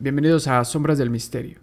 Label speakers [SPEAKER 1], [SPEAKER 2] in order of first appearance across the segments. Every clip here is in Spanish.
[SPEAKER 1] bienvenidos a Sombras del Misterio.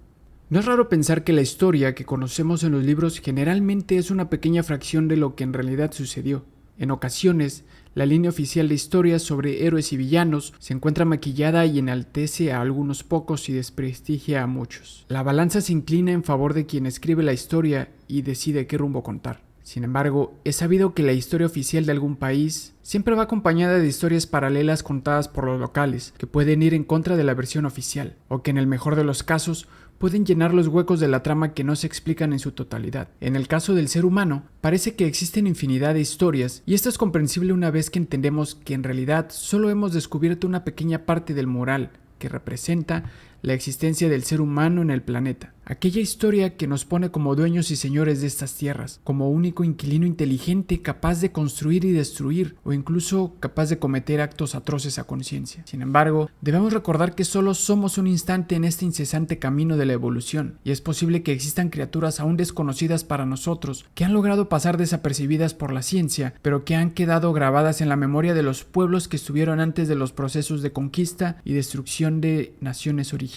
[SPEAKER 1] No es raro pensar que la historia que conocemos en los libros generalmente es una pequeña fracción de lo que en realidad sucedió. En ocasiones, la línea oficial de historias sobre héroes y villanos se encuentra maquillada y enaltece a algunos pocos y desprestigia a muchos. La balanza se inclina en favor de quien escribe la historia y decide qué rumbo contar. Sin embargo, es sabido que la historia oficial de algún país siempre va acompañada de historias paralelas contadas por los locales, que pueden ir en contra de la versión oficial, o que en el mejor de los casos pueden llenar los huecos de la trama que no se explican en su totalidad. En el caso del ser humano, parece que existen infinidad de historias, y esto es comprensible una vez que entendemos que en realidad solo hemos descubierto una pequeña parte del moral que representa la existencia del ser humano en el planeta. Aquella historia que nos pone como dueños y señores de estas tierras, como único inquilino inteligente capaz de construir y destruir, o incluso capaz de cometer actos atroces a conciencia. Sin embargo, debemos recordar que solo somos un instante en este incesante camino de la evolución, y es posible que existan criaturas aún desconocidas para nosotros, que han logrado pasar desapercibidas por la ciencia, pero que han quedado grabadas en la memoria de los pueblos que estuvieron antes de los procesos de conquista y destrucción de naciones originarias.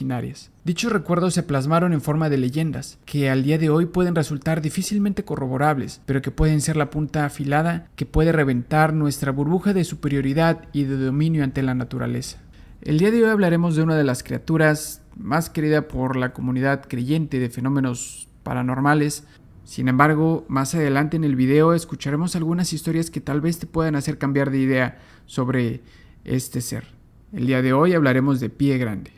[SPEAKER 1] Dichos recuerdos se plasmaron en forma de leyendas, que al día de hoy pueden resultar difícilmente corroborables, pero que pueden ser la punta afilada que puede reventar nuestra burbuja de superioridad y de dominio ante la naturaleza. El día de hoy hablaremos de una de las criaturas más querida por la comunidad creyente de fenómenos paranormales. Sin embargo, más adelante en el video escucharemos algunas historias que tal vez te puedan hacer cambiar de idea sobre este ser. El día de hoy hablaremos de Pie Grande.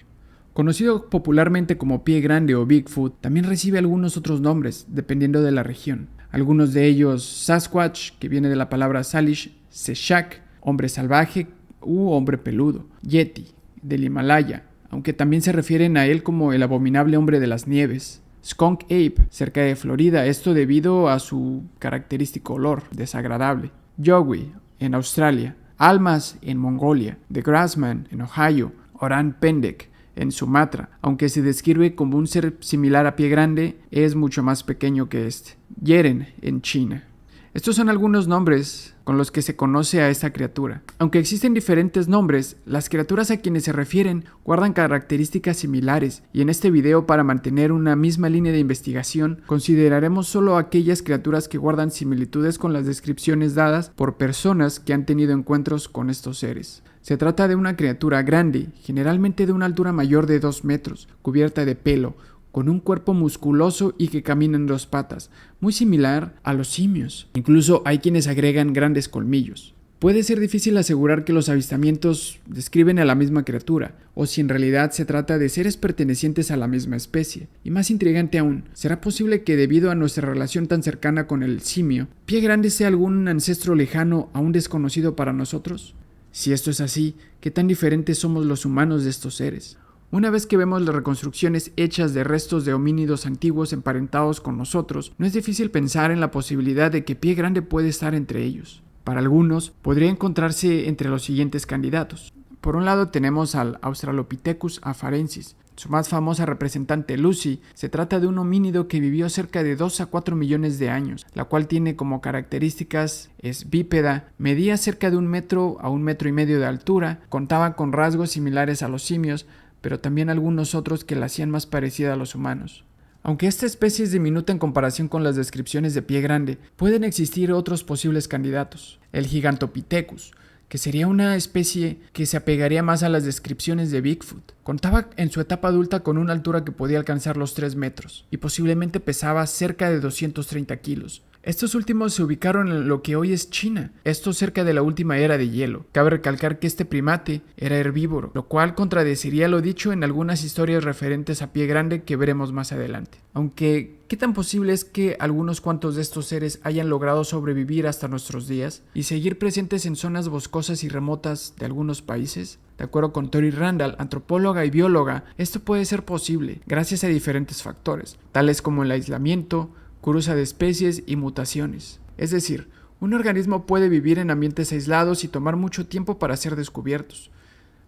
[SPEAKER 1] Conocido popularmente como Pie Grande o Bigfoot, también recibe algunos otros nombres, dependiendo de la región. Algunos de ellos Sasquatch, que viene de la palabra Salish, Seshak, hombre salvaje u hombre peludo, Yeti, del Himalaya, aunque también se refieren a él como el abominable hombre de las nieves. Skunk Ape, cerca de Florida, esto debido a su característico olor desagradable. Yowie, en Australia. Almas, en Mongolia. The Grassman, en Ohio. Orang Pendek, en Sumatra, aunque se describe como un ser similar a Pie Grande, es mucho más pequeño que este. Yeren, en China. Estos son algunos nombres con los que se conoce a esta criatura. Aunque existen diferentes nombres, las criaturas a quienes se refieren guardan características similares, y en este video, para mantener una misma línea de investigación, consideraremos solo aquellas criaturas que guardan similitudes con las descripciones dadas por personas que han tenido encuentros con estos seres. Se trata de una criatura grande, generalmente de una altura mayor de 2 metros, cubierta de pelo, con un cuerpo musculoso y que camina en 2 patas, muy similar a los simios. Incluso hay quienes agregan grandes colmillos. Puede ser difícil asegurar que los avistamientos describen a la misma criatura, o si en realidad se trata de seres pertenecientes a la misma especie. Y más intrigante aún, ¿será posible que debido a nuestra relación tan cercana con el simio, Pie Grande sea algún ancestro lejano aún desconocido para nosotros? Si esto es así, ¿qué tan diferentes somos los humanos de estos seres? Una vez que vemos las reconstrucciones hechas de restos de homínidos antiguos emparentados con nosotros, no es difícil pensar en la posibilidad de que Pie Grande puede estar entre ellos. Para algunos, podría encontrarse entre los siguientes candidatos. Por un lado tenemos al Australopithecus afarensis. Su más famosa representante, Lucy, se trata de un homínido que vivió cerca de 2 a 4 millones de años, la cual tiene como características es bípeda, medía cerca de 1 metro a 1,5 metros de altura, contaba con rasgos similares a los simios, pero también algunos otros que la hacían más parecida a los humanos. Aunque esta especie es diminuta en comparación con las descripciones de Pie Grande, pueden existir otros posibles candidatos. El Gigantopithecus, que sería una especie que se apegaría más a las descripciones de Bigfoot. Contaba en su etapa adulta con una altura que podía alcanzar los 3 metros y posiblemente pesaba cerca de 230 kilos. Estos últimos se ubicaron en lo que hoy es China, esto cerca de la última era de hielo. Cabe recalcar que este primate era herbívoro, lo cual contradeciría lo dicho en algunas historias referentes a Pie Grande que veremos más adelante. Aunque, ¿qué tan posible es que algunos cuantos de estos seres hayan logrado sobrevivir hasta nuestros días y seguir presentes en zonas boscosas y remotas de algunos países? De acuerdo con Tori Randall, antropóloga y bióloga, esto puede ser posible gracias a diferentes factores, tales como el aislamiento, cruza de especies y mutaciones. Es decir, un organismo puede vivir en ambientes aislados y tomar mucho tiempo para ser descubiertos.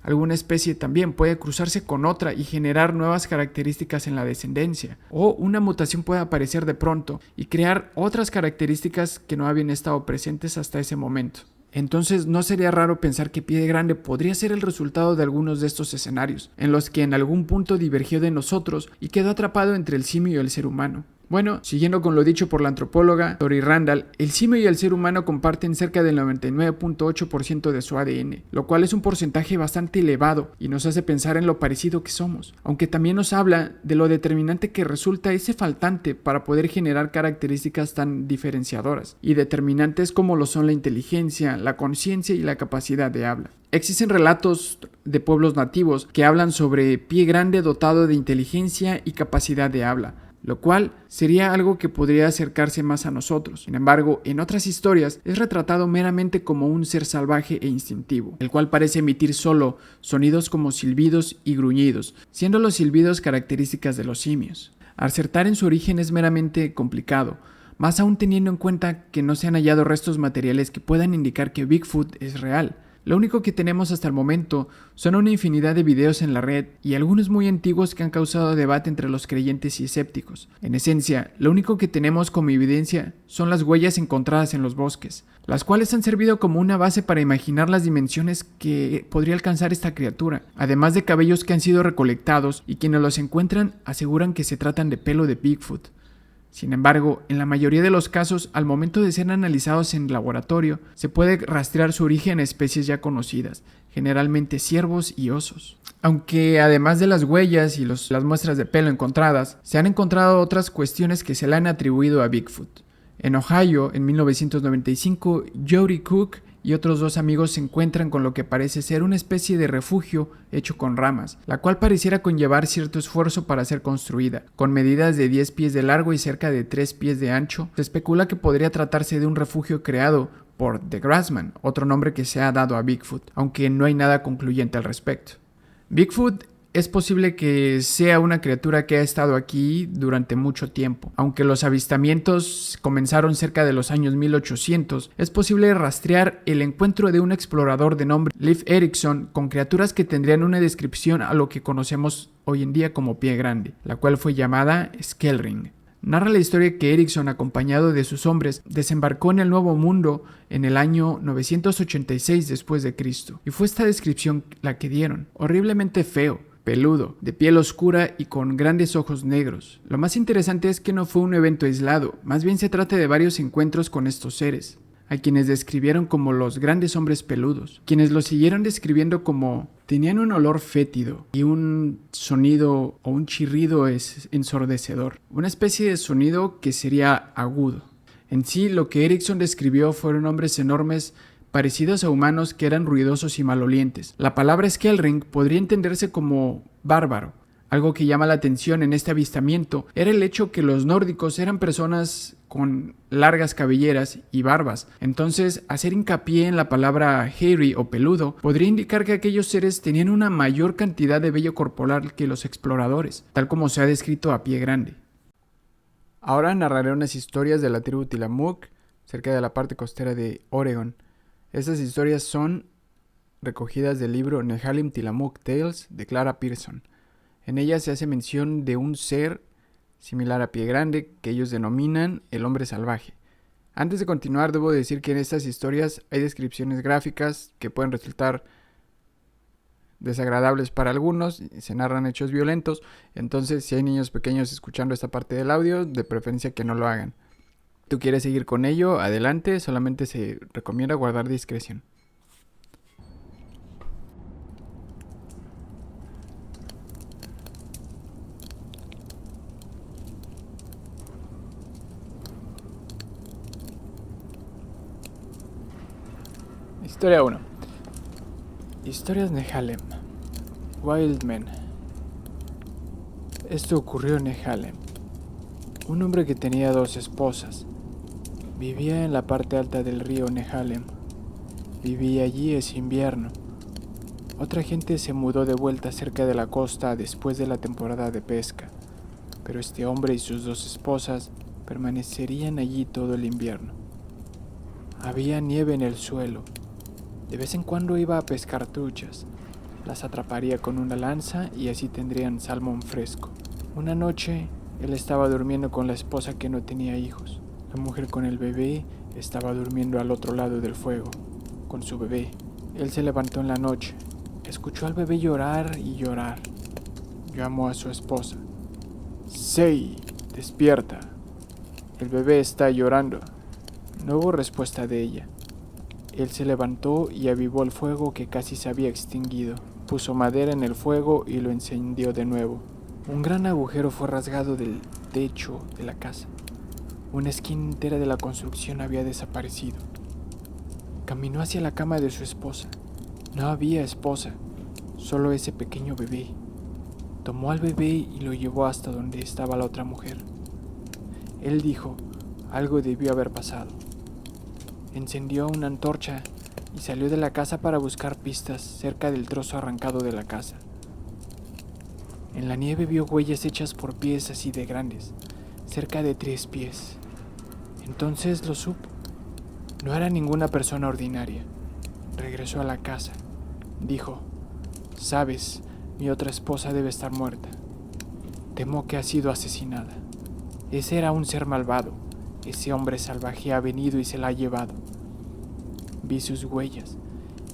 [SPEAKER 1] Alguna especie también puede cruzarse con otra y generar nuevas características en la descendencia, o una mutación puede aparecer de pronto y crear otras características que no habían estado presentes hasta ese momento. Entonces no sería raro pensar que Pie Grande podría ser el resultado de algunos de estos escenarios, en los que en algún punto divergió de nosotros y quedó atrapado entre el simio y el ser humano. Bueno, siguiendo con lo dicho por la antropóloga Tori Randall, el simio y el ser humano comparten cerca del 99.8% de su ADN, lo cual es un porcentaje bastante elevado y nos hace pensar en lo parecido que somos, aunque también nos habla de lo determinante que resulta ese faltante para poder generar características tan diferenciadoras y determinantes como lo son la inteligencia, la conciencia y la capacidad de habla. Existen relatos de pueblos nativos que hablan sobre Pie Grande dotado de inteligencia y capacidad de habla, lo cual sería algo que podría acercarse más a nosotros. Sin embargo, en otras historias es retratado meramente como un ser salvaje e instintivo, el cual parece emitir solo sonidos como silbidos y gruñidos, siendo los silbidos características de los simios. Acertar en su origen es meramente complicado, más aún teniendo en cuenta que no se han hallado restos materiales que puedan indicar que Bigfoot es real. Lo único que tenemos hasta el momento son una infinidad de videos en la red y algunos muy antiguos que han causado debate entre los creyentes y escépticos. En esencia, lo único que tenemos como evidencia son las huellas encontradas en los bosques, las cuales han servido como una base para imaginar las dimensiones que podría alcanzar esta criatura, además de cabellos que han sido recolectados y quienes los encuentran aseguran que se tratan de pelo de Bigfoot. Sin embargo, en la mayoría de los casos, al momento de ser analizados en laboratorio, se puede rastrear su origen a especies ya conocidas, generalmente ciervos y osos. Aunque además de las huellas y las muestras de pelo encontradas, se han encontrado otras cuestiones que se le han atribuido a Bigfoot. En Ohio, en 1995, Jody Cook y otros dos amigos se encuentran con lo que parece ser una especie de refugio hecho con ramas, la cual pareciera conllevar cierto esfuerzo para ser construida. Con medidas de 10 pies de largo y cerca de 3 pies de ancho, se especula que podría tratarse de un refugio creado por The Grassman, otro nombre que se ha dado a Bigfoot, aunque no hay nada concluyente al respecto. Bigfoot es posible que sea una criatura que ha estado aquí durante mucho tiempo. Aunque los avistamientos comenzaron cerca de los años 1800, es posible rastrear el encuentro de un explorador de nombre Leif Erikson con criaturas que tendrían una descripción a lo que conocemos hoy en día como Pie Grande, la cual fue llamada Skelring. Narra la historia que Erikson, acompañado de sus hombres, desembarcó en el Nuevo Mundo en el año 986 después de Cristo, y fue esta descripción la que dieron: horriblemente feo, peludo, de piel oscura y con grandes ojos negros. Lo más interesante es que no fue un evento aislado, más bien se trata de varios encuentros con estos seres, a quienes describieron como los grandes hombres peludos, quienes los siguieron describiendo como tenían un olor fétido y un sonido o un chirrido ensordecedor, una especie de sonido que sería agudo. En sí, lo que Erikson describió fueron hombres enormes parecidos a humanos que eran ruidosos y malolientes. La palabra Skelring podría entenderse como bárbaro. Algo que llama la atención en este avistamiento era el hecho que los nórdicos eran personas con largas cabelleras y barbas. Entonces, hacer hincapié en la palabra hairy o peludo podría indicar que aquellos seres tenían una mayor cantidad de vello corporal que los exploradores, tal como se ha descrito a Pie Grande. Ahora narraré unas historias de la tribu Tillamook, cerca de la parte costera de Oregon. Estas historias son recogidas del libro Nehalem Tillamook Tales de Clara Pearson. En ellas se hace mención de un ser similar a Pie Grande que ellos denominan el hombre salvaje. Antes de continuar, debo decir que en estas historias hay descripciones gráficas que pueden resultar desagradables para algunos, se narran hechos violentos, entonces si hay niños pequeños escuchando esta parte del audio, de preferencia que no lo hagan. ¿Tú quieres seguir con ello? Adelante, solamente se recomienda guardar discreción. Historia 1. Historias Nehalem. Wildmen. Esto ocurrió en Nehalem. Un hombre que tenía 2 esposas. Vivía en la parte alta del río Nehalem. Vivía allí ese invierno. Otra gente se mudó de vuelta cerca de la costa después de la temporada de pesca, pero este hombre y sus 2 esposas permanecerían allí todo el invierno. Había nieve en el suelo. De vez en cuando iba a pescar truchas. Las atraparía con una lanza y así tendrían salmón fresco. Una noche, él estaba durmiendo con la esposa que no tenía hijos. La mujer con el bebé estaba durmiendo al otro lado del fuego. con su bebé. Él se levantó en la noche, escuchó al bebé llorar y llorar. Llamó a su esposa. «Sei, despierta. El bebé está llorando». No hubo respuesta de ella. Él se levantó y avivó el fuego que casi se había extinguido. Puso madera en el fuego y lo encendió de nuevo. Un gran agujero fue rasgado del techo de la casa. Una esquina entera de la construcción había desaparecido. Caminó hacia la cama de su esposa. No había esposa, solo ese pequeño bebé. Tomó al bebé y lo llevó hasta donde estaba la otra mujer. Él dijo, algo debió haber pasado. Encendió una antorcha y salió de la casa para buscar pistas cerca del trozo arrancado de la casa. En la nieve vio huellas hechas por pies así de grandes, cerca de 3 pies. Entonces lo supo. No era ninguna persona ordinaria. Regresó a la casa. Dijo, «Sabes, mi otra esposa debe estar muerta. Temo que ha sido asesinada. Ese era un ser malvado. Ese hombre salvaje ha venido y se la ha llevado. Vi sus huellas.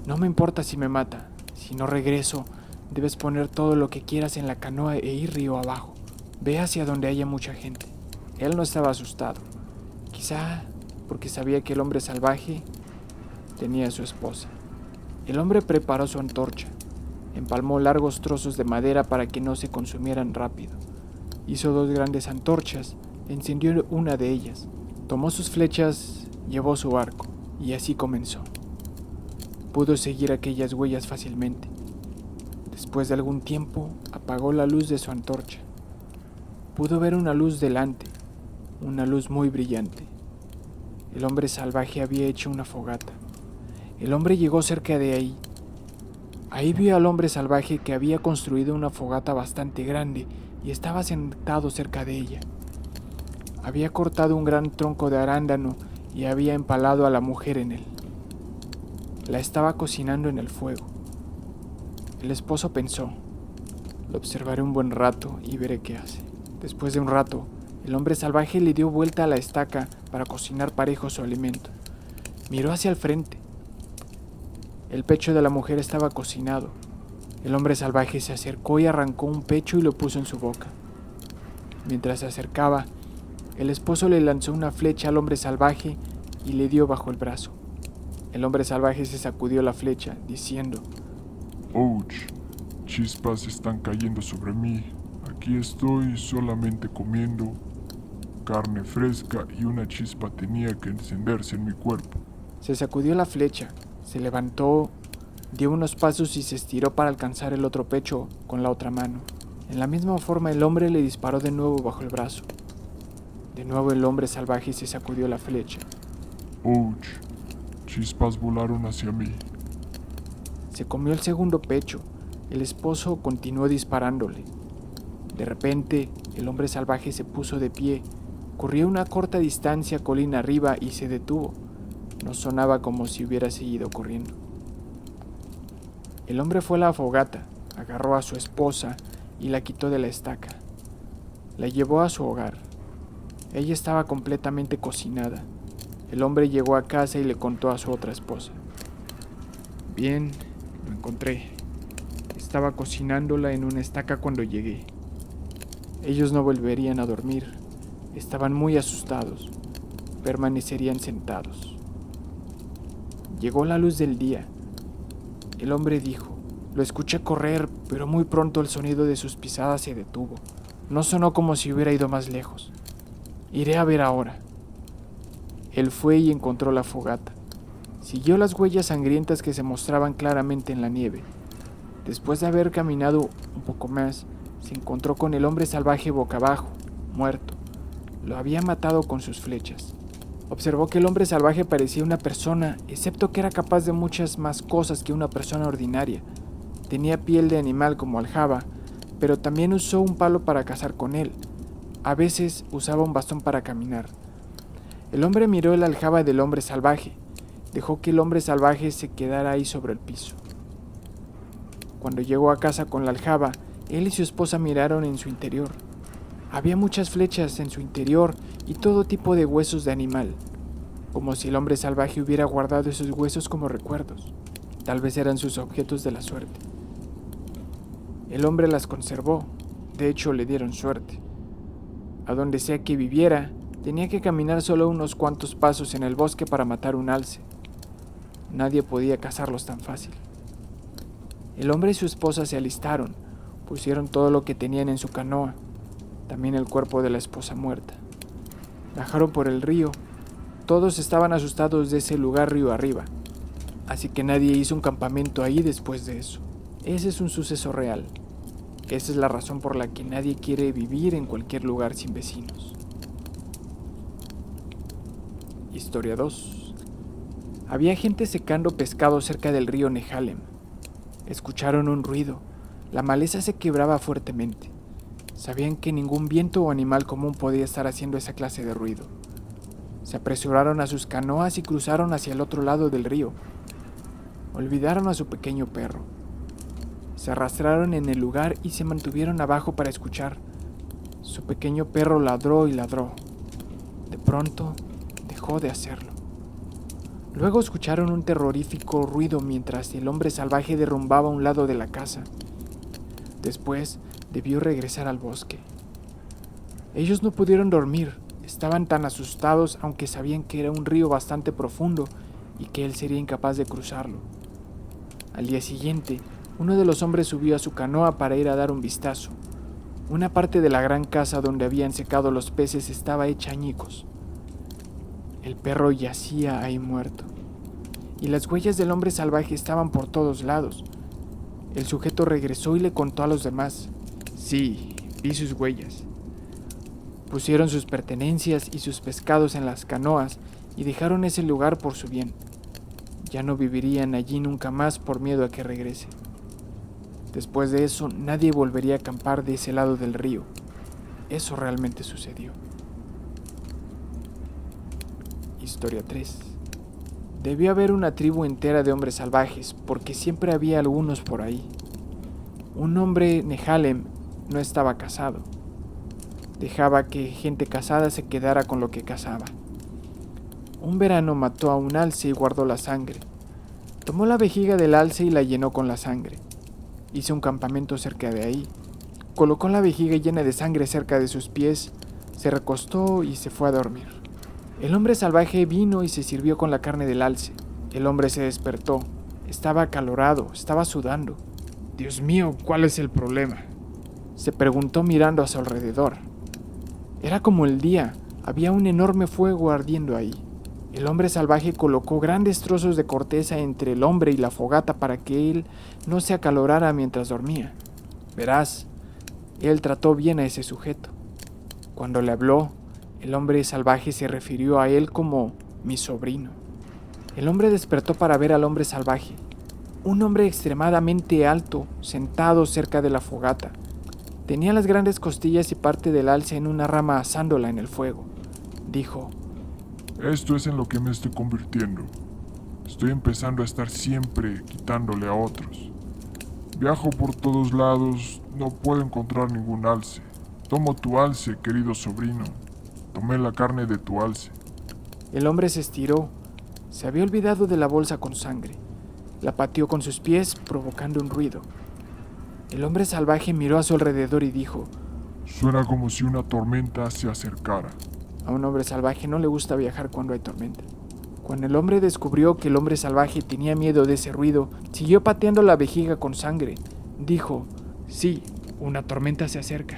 [SPEAKER 1] No me importa si me mata. Si no regreso, debes poner todo lo que quieras en la canoa e ir río abajo. Ve hacia donde haya mucha gente». Él no estaba asustado. Quizá porque sabía que el hombre salvaje tenía a su esposa. El hombre preparó su antorcha. Empalmó largos trozos de madera para que no se consumieran rápido. Hizo 2 grandes antorchas, encendió una de ellas. Tomó sus flechas, llevó su arco, y así comenzó. Pudo seguir aquellas huellas fácilmente. Después de algún tiempo, apagó la luz de su antorcha. Pudo ver una luz delante, una luz muy brillante. El hombre salvaje había hecho una fogata. El hombre llegó cerca de ahí. Ahí vio al hombre salvaje que había construido una fogata bastante grande y estaba sentado cerca de ella. Había cortado un gran tronco de arándano y había empalado a la mujer en él. La estaba cocinando en el fuego. El esposo pensó, lo observaré un buen rato y veré qué hace. Después de un rato, el hombre salvaje le dio vuelta a la estaca para cocinar parejo su alimento. Miró hacia el frente. El pecho de la mujer estaba cocinado. El hombre salvaje se acercó y arrancó un pecho y lo puso en su boca. Mientras se acercaba, el esposo le lanzó una flecha al hombre salvaje y le dio bajo el brazo. El hombre salvaje se sacudió la flecha, diciendo,
[SPEAKER 2] «Ouch, chispas están cayendo sobre mí. Aquí estoy solamente comiendo carne fresca y una chispa tenía que encenderse en mi cuerpo».
[SPEAKER 1] Se sacudió la flecha, se levantó, dio unos pasos y se estiró para alcanzar el otro pecho con la otra mano. En la misma forma el hombre le disparó de nuevo bajo el brazo. De nuevo el hombre salvaje se sacudió la flecha.
[SPEAKER 2] «Ouch, chispas volaron hacia mí».
[SPEAKER 1] Se comió el segundo pecho. El esposo continuó disparándole. De repente, el hombre salvaje se puso de pie, corrió una corta distancia colina arriba y se detuvo. No sonaba como si hubiera seguido corriendo. El hombre fue a la fogata, agarró a su esposa y la quitó de la estaca. La llevó a su hogar. Ella estaba completamente cocinada. El hombre llegó a casa y le contó a su otra esposa. «Bien, lo encontré. Estaba cocinándola en una estaca cuando llegué. Ellos no volverían a dormir. Estaban muy asustados. Permanecerían sentados». Llegó la luz del día. El hombre dijo, lo escuché correr, pero muy pronto el sonido de sus pisadas se detuvo. No sonó como si hubiera ido más lejos. Iré a ver ahora. Él fue y encontró la fogata. Siguió las huellas sangrientas que se mostraban claramente en la nieve. Después de haber caminado un poco más, se encontró con el hombre salvaje boca abajo, muerto. Lo había matado con sus flechas. Observó que el hombre salvaje parecía una persona, excepto que era capaz de muchas más cosas que una persona ordinaria. Tenía piel de animal como aljaba, pero también usó un palo para cazar con él. A veces usaba un bastón para caminar. El hombre miró el aljaba del hombre salvaje. Dejó que el hombre salvaje se quedara ahí sobre el piso. Cuando llegó a casa con la aljaba, él y su esposa miraron en su interior. Había muchas flechas en su interior y todo tipo de huesos de animal. como si el hombre salvaje hubiera guardado esos huesos como recuerdos. Tal vez eran sus objetos de la suerte. El hombre las conservó, de hecho le dieron suerte. A donde sea que viviera, tenía que caminar solo unos cuantos pasos en el bosque para matar un alce. Nadie podía cazarlos tan fácil. El hombre y su esposa se alistaron, pusieron todo lo que tenían en su canoa, también el cuerpo de la esposa muerta. Bajaron por el río. Todos estaban asustados de ese lugar río arriba, así que nadie hizo un campamento ahí después de eso. Ese es un suceso real. Esa es la razón por la que nadie quiere vivir en cualquier lugar sin vecinos. Historia 2. Había gente secando pescado cerca del río Nehalem. Escucharon un ruido. La maleza se quebraba fuertemente. Sabían que ningún viento o animal común podía estar haciendo esa clase de ruido. Se apresuraron a sus canoas y cruzaron hacia el otro lado del río. Olvidaron a su pequeño perro. Se arrastraron en el lugar y se mantuvieron abajo para escuchar. Su pequeño perro ladró y ladró. De pronto, dejó de hacerlo. Luego escucharon un terrorífico ruido mientras el hombre salvaje derrumbaba un lado de la casa. Después, debió regresar al bosque. Ellos no pudieron dormir. Estaban tan asustados, aunque sabían que era un río bastante profundo y que él sería incapaz de cruzarlo. Al día siguiente, uno de los hombres subió a su canoa para ir a dar un vistazo. Una parte de la gran casa donde habían secado los peces estaba hecha añicos. El perro yacía ahí muerto, y las huellas del hombre salvaje estaban por todos lados. El sujeto regresó y le contó a los demás. Sí, vi sus huellas. Pusieron sus pertenencias y sus pescados en las canoas y dejaron ese lugar por su bien. Ya no vivirían allí nunca más por miedo a que regrese. Después de eso, nadie volvería a acampar de ese lado del río. Eso realmente sucedió. Historia 3. Debió haber una tribu entera de hombres salvajes, porque siempre había algunos por ahí. Un hombre Nehalem no estaba casado. Dejaba que gente casada se quedara con lo que cazaba. Un verano mató a un alce y guardó la sangre. Tomó la vejiga del alce y la llenó con la sangre. Hizo un campamento cerca de ahí. Colocó la vejiga llena de sangre cerca de sus pies, se recostó y se fue a dormir. El hombre salvaje vino y se sirvió con la carne del alce. El hombre se despertó. Estaba acalorado, estaba sudando. «Dios mío, ¿cuál es el problema?», se preguntó mirando a su alrededor. Era como el día, había un enorme fuego ardiendo ahí. El hombre salvaje colocó grandes trozos de corteza entre el hombre y la fogata para que él no se acalorara mientras dormía. Verás, él trató bien a ese sujeto. Cuando le habló, el hombre salvaje se refirió a él como mi sobrino. El hombre despertó para ver al hombre salvaje, un hombre extremadamente alto, sentado cerca de la fogata. Tenía las grandes costillas y parte del alce en una rama asándola en el fuego. Dijo:
[SPEAKER 2] Esto es en lo que me estoy convirtiendo. Estoy empezando a estar siempre quitándole a otros. Viajo por todos lados, no puedo encontrar ningún alce. Tomo tu alce, querido sobrino. Tomé la carne de tu alce.
[SPEAKER 1] El hombre se estiró. Se había olvidado de la bolsa con sangre. La pateó con sus pies, provocando un ruido. El hombre salvaje miró a su alrededor y dijo:
[SPEAKER 2] Suena como si una tormenta se acercara.
[SPEAKER 1] A un hombre salvaje no le gusta viajar cuando hay tormenta. Cuando el hombre descubrió que el hombre salvaje tenía miedo de ese ruido, siguió pateando la vejiga con sangre. Dijo: sí, una tormenta se acerca.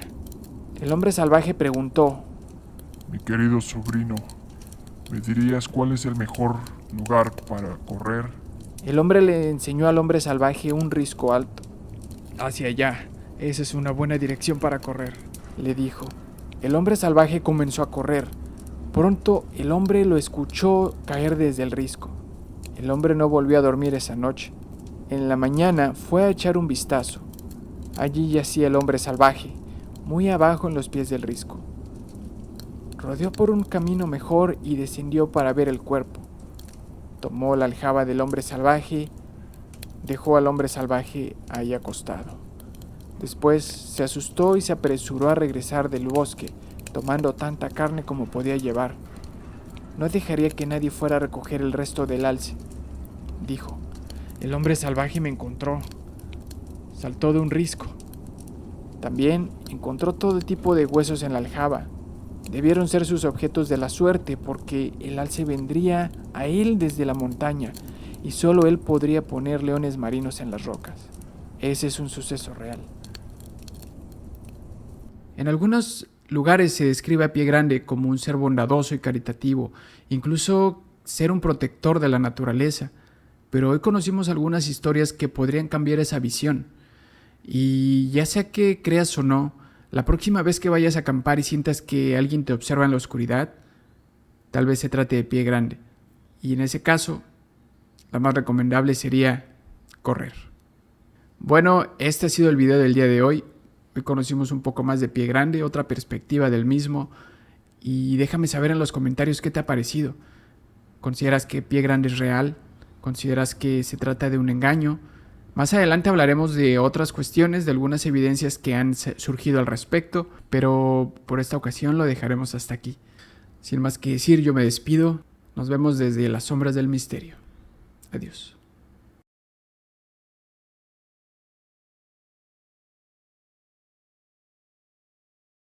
[SPEAKER 1] El hombre salvaje preguntó:
[SPEAKER 2] Mi querido sobrino, ¿me dirías cuál es el mejor lugar para correr?
[SPEAKER 1] El hombre le enseñó al hombre salvaje un risco alto. Hacia allá, esa es una buena dirección para correr, le dijo. El hombre salvaje comenzó a correr. Pronto el hombre lo escuchó caer desde el risco. El hombre no volvió a dormir esa noche. En la mañana fue a echar un vistazo. Allí yacía el hombre salvaje, muy abajo en los pies del risco. Rodeó por un camino mejor y descendió para ver el cuerpo. Tomó la aljaba del hombre salvaje, dejó al hombre salvaje ahí acostado. Después se asustó y se apresuró a regresar del bosque, tomando tanta carne como podía llevar. No dejaría que nadie fuera a recoger el resto del alce, dijo. El hombre salvaje me encontró. Saltó de un risco. También encontró todo tipo de huesos en la aljaba. Debieron ser sus objetos de la suerte, porque el alce vendría a él desde la montaña, y solo él podría poner leones marinos en las rocas. Ese es un suceso real. En algunos lugares se describe a Pie Grande como un ser bondadoso y caritativo, incluso ser un protector de la naturaleza. Pero hoy conocimos algunas historias que podrían cambiar esa visión. Y ya sea que creas o no, la próxima vez que vayas a acampar y sientas que alguien te observa en la oscuridad, tal vez se trate de Pie Grande. Y en ese caso, lo más recomendable sería correr. Bueno, este ha sido el video del día de hoy. Hoy conocimos un poco más de Pie Grande, otra perspectiva del mismo. Y déjame saber en los comentarios qué te ha parecido. ¿Consideras que Pie Grande es real? ¿Consideras que se trata de un engaño? Más adelante hablaremos de otras cuestiones, de algunas evidencias que han surgido al respecto, pero por esta ocasión lo dejaremos hasta aquí. Sin más que decir, yo me despido. Nos vemos desde las sombras del misterio. Adiós.